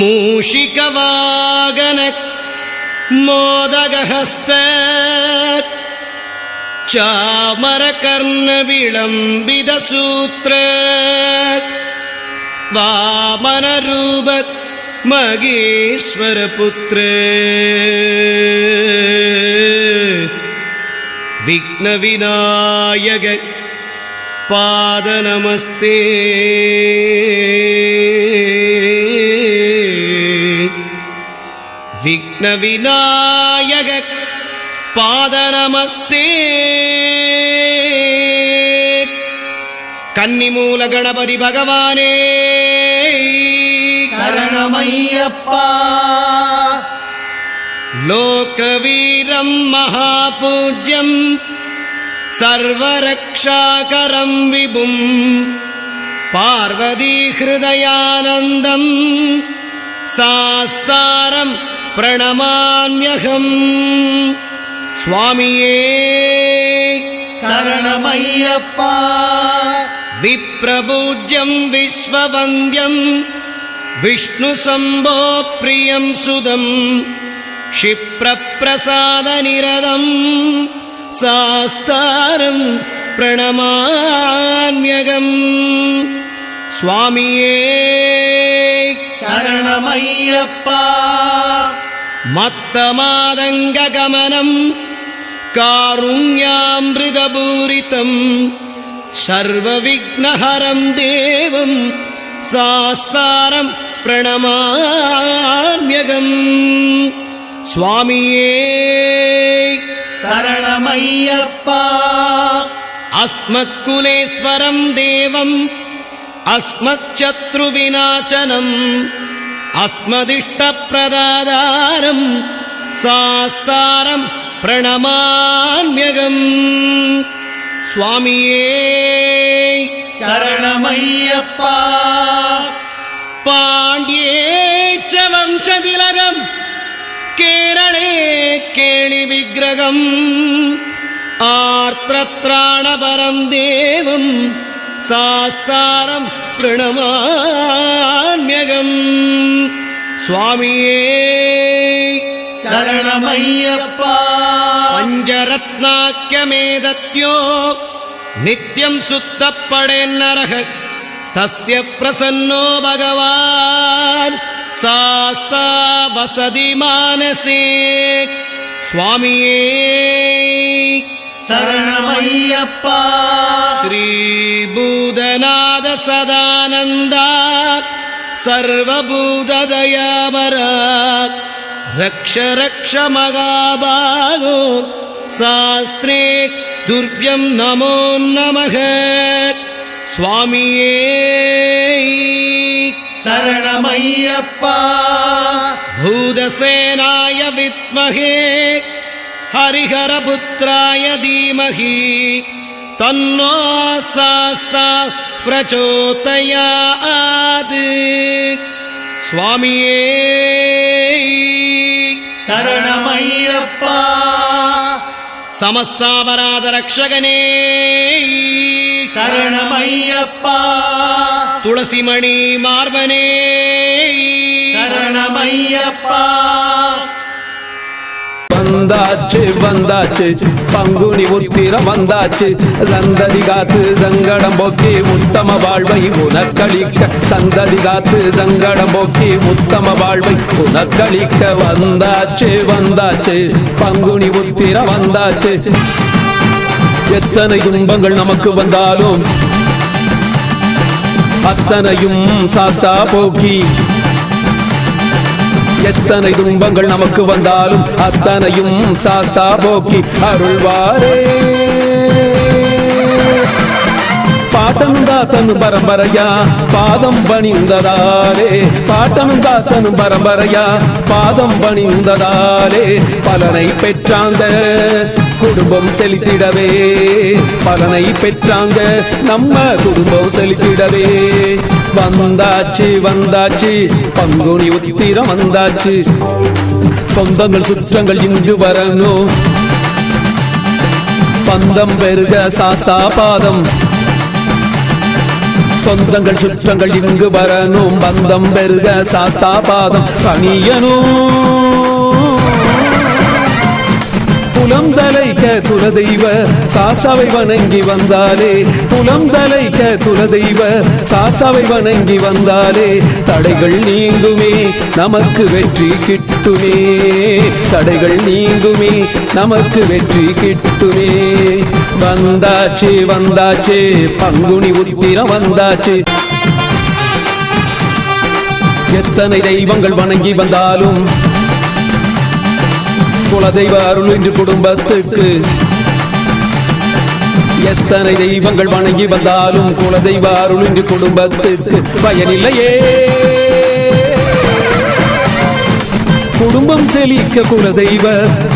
மூஷிகவாகன மோதகஹஸ்த சாமரகர்ண விளம்பித சூத்ர வாமனரூப மகேஸ்வர புத்ர விக்ன விநாயக பாத நமஸ்தே. விக்ன விநாயக பாத நமஸ்தே. கன்னிமூல கணபதி பகவானே சரணமையப்பா. லோகவீரம் மகாபூஜ்யம் சர்வரக்ஷாகரம் விபும் பார்வதி ஹிருதயானந்தம் சாஸ்தாரம் பிரணமாம்யகம். சுவாமியே சரணமையப்பா. விப்ரபூஜ்யம் விஸ்வவந்தியம் விஷ்ணு சம்போ பிரியம் சுதம் க்ஷிப்ரப்ரசாத நிரதம் சாஸ்தாரம் பிரணமாம்யகம். சுவாமியே சரணமையப்பா. மத்தமாதங்க கமனம் காருண்யாம்ருதபூரிதம் சர்வவிக்னஹரம் தேவம் சாஸ்தாரம் பிரணமாம்யகம். சுவாமியே சரணமையப்பா. அஸ்மத்குலேஸ்வரம் தேவம் அஸ்மச்சத்ருவிநாசனம் அஸ்மதிஷ்டப்ரதாதாரம் சாஸ்தாரம் பிரணமாம்யகம். சுவாமியே சரணமையப்பா. பாண்டியேச்ச வம்சதிலகம் கேரளே கேளி விக்கிரகம் ஆர்த்ரத்ராணபரம் தேவம் சாஸ்தாரம் பிரணமாம்யகம். சுவாமியே சரணமையப்பா. பஞ்சரத்னாக்கியமேதத்யோ நித்யம் சுத்தப்படேன்னரக தஸ்ய பிரசன்னோ பகவான் சாஸ்தா வசதி மானசே. சுவாமியே சரணமையப்பா. ஸ்ரீ பூதநாத சதானந்தா சர்வபூததயாபரா ரக்ஷ ரக்ஷ மகாபாகோ சாஸ்திரே துர்வ்யம் நமோ நமக. சுவாமியே சரணமையப்பா. பூதசேனாய வித்மஹே ஹரிஹரபுத்ராய தீமஹி தன்னோ சாஸ்தா பிரச்சோதயாத். சுவாமியே சரணமையப்பா. சமஸ்தாபராத ரக்ஷகனே சரணமையப்பா. துளசிமணி மார்பனே சரணமையப்பா. வந்தாச்சு வந்தாச்சு பங்குனி உத்திரம் வந்தாச்சு சந்ததி காத்து சங்கடம் போக்கி உத்தம வாழ்வை உனக்களிக்க சந்ததி காத்து சங்கடம் போக்கி உத்தம வாழ்வை உனக்களிக்க வந்தாச்சு வந்தாச்சு பங்குனி உத்திரம் வந்தாச்சு. எத்தனை துன்பங்கள் நமக்கு வந்தாலும் அத்தனையும் சாஸ்தா போக்கி எத்தனை துன்பங்கள் நமக்கு வந்தாலும் அத்தனையும் சாஸ்தா போக்கி அருள்வாரே. பாட்டனும் தாத்தனும் பரம்பரையா பாதம் பணிந்ததாலே பாட்டனும் தாத்தனும் பரம்பரையா பாதம் பணிந்ததாலே பலனை பெற்றாங்க குடும்பம் செலுத்திடவே பலனை பெற்றாங்க நம்ம குடும்பம் செலுத்திடவே. வந்தாச்சு வந்தாச்சு பங்குனி உத்திரம் வந்தாச்சு. சொந்தங்கள் சுற்றங்கள் இங்கு வரணும் பந்தம் பெருக சாஸ்தா பாதம் சொந்தங்கள் சுற்றங்கள் இங்கு வரணும், பந்தம் பெருக சாஸ்தா பாதம் பணியனும். புலம் தலைக்க குலதெய்வ சாஸ்தாவை வணங்கி வந்தாலே, புலம் தலைக்க குலதெய்வ சாஸ்தாவை வணங்கி வந்தாலே தடைகள் நீங்குமே, நமக்கு வெற்றி கிட்டுமே. தடைகள் நீங்குமே, நமக்கு வெற்றி கிட்டுமே. வந்தாச்சு வந்தாச்சு பங்குனி உத்திரம் வந்தாச்சு. எத்தனை தெய்வங்கள் வணங்கி வந்தாலும் குலதெய்வ அருள் என்று குடும்பத்துக்கு. எத்தனை தெய்வங்கள் வணங்கி வந்தாலும் குலதெய்வ அருள் என்று குடும்பத்துக்கு பயனில்லையே. குடும்பம் செழிக்க குலதெய்வ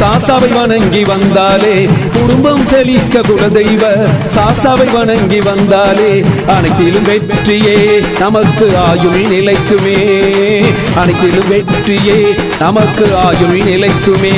சாஸ்தாவை வணங்கி வந்தாலே, குடும்பம் செழிக்க குலதெய்வ சாஸ்தாவை வணங்கி வந்தாலே அனைத்திலும் வெற்றியே, நமக்கு ஆயுள் நிலைக்குமே. அனைத்திலும் வெற்றியே, நமக்கு ஆயுள் நிலைக்குமே.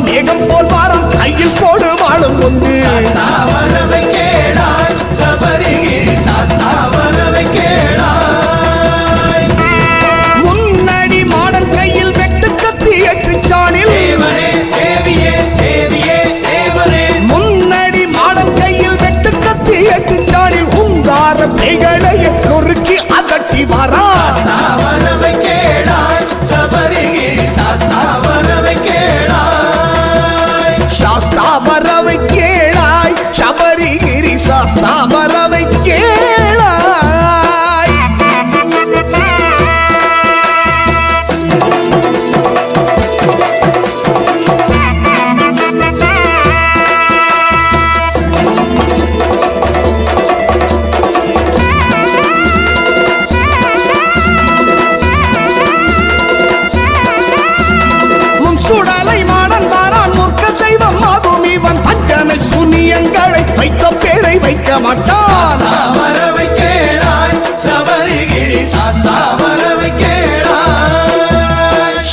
மேகம் போல் வாரம் கையில் போடு வாழும் ஒன்று முன்னடி மாடன் கையில் வெட்டு கத்தி எட்டு சாணில் முன்னடி மாடன் கையில் வெட்டு கத்தி எட்டு சாணில் உங்கார கைகளை நொறுக்கி அதட்டி வரா சாஸ்தா வரவை கேளாய் சபரிகிரி சாஸ்தா வரவை கேளாய் முன்சுடலை மாடன் வாரான் முற்க தெய்வம் ஆகும் இவன் அஞ்சனை சுனியங்களை வைத்த பேரை வைக்க மாட்டான்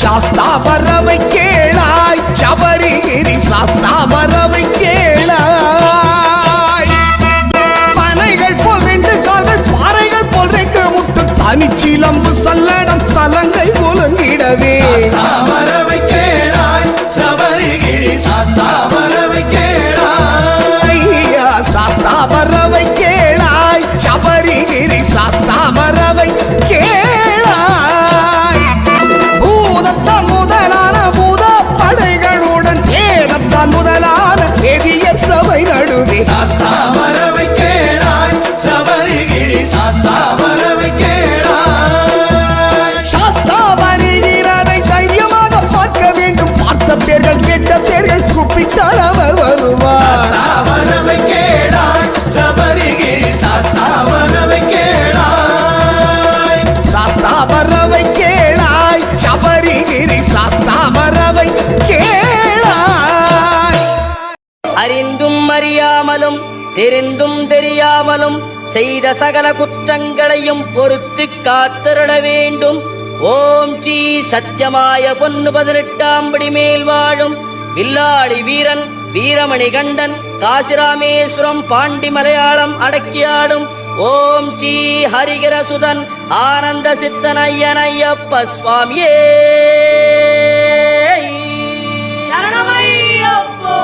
சாஸ்தா வரவை கேளாய் சபரிகிரி சாஸ்தா வரவை கேளாய் பனைகள் போல் ரெண்டு கால்கள் பாறைகள் போல் ரெண்டு முட்டு தனிச்சிலம்பு சல்லடம் சலங்கை ஒழுங்கிடவே சாஸ்தா வரவை கேளாய் சபரிகிரி சாஸ்தா வரவை கேளாய் பூதத்தான் முதலான பூத படைகளுடன் ஏதத்தான் முதலான எதிய சபை நடுவே சாஸ்தா வரவை கேளாய் சபரிகிரி சாஸ்தா வரவை கேளாய் சாஸ்தா வருகிறதை தைரியமாக பார்க்க வேண்டும் பார்த்த பேர்கள் கேட்ட பேர்கள் கூப்பிட்டால் அவர் வருவார் சாஸ்தா வரவை கேளாய் சபரிகிரி சாஸ்தா வரவை கேளாய் அறிந்தும் அறியாமலும் தெரிந்தும் தெரியாமலும் செய்த சகல குற்றங்களையும் பொறுத்து காத்திருட வேண்டும். ஓம் ஸ்ரீ சத்தியமாய பொன்னு 18ஆம் படி மேல் வாழும் வில்லாளி வீரன் வீரமணி கண்டன் காசிராமேஸ்வரம் பாண்டி மலையாளம் அடக்கியாடும் ஓம் ஸ்ரீ ஹரிகரசுதன் ஆனந்த சித்தனையனையப்ப சுவாமியே சரணமையப்போ.